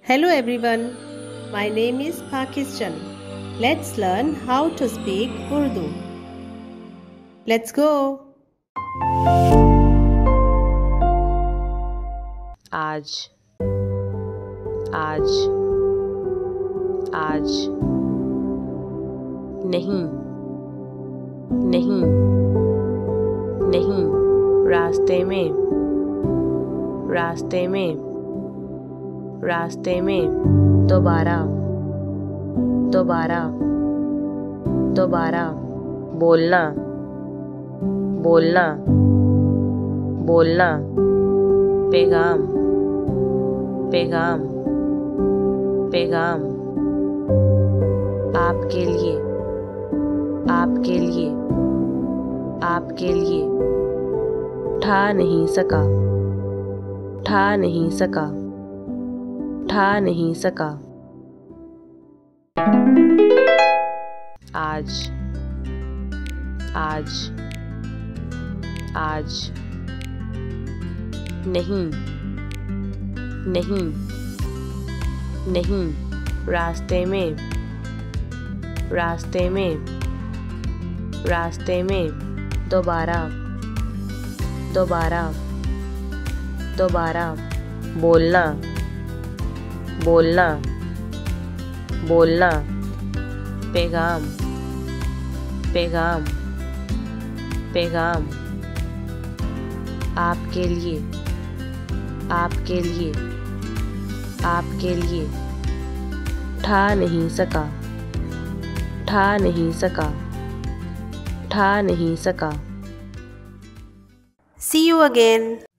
Hello everyone, my name is Pakistan. Let's learn how to speak Urdu. Let's go. आज आज आज नहीं नहीं नहीं रास्ते में रास्ते में रास्ते में दोबारा दोबारा दोबारा बोलना बोलना बोलना पैगाम पैगाम पैगाम आपके लिए आपके लिए आपके लिए ठा नहीं सका ठा नहीं सका ठा नहीं सका आज आज आज नहीं नहीं नहीं रास्ते में रास्ते में रास्ते में दोबारा दोबारा दोबारा बोलना बोलना बोलना पैगाम पैगाम पैगाम आपके लिए आपके लिए आपके लिए ठा नहीं सका ठा नहीं सका ठा नहीं सका See you again.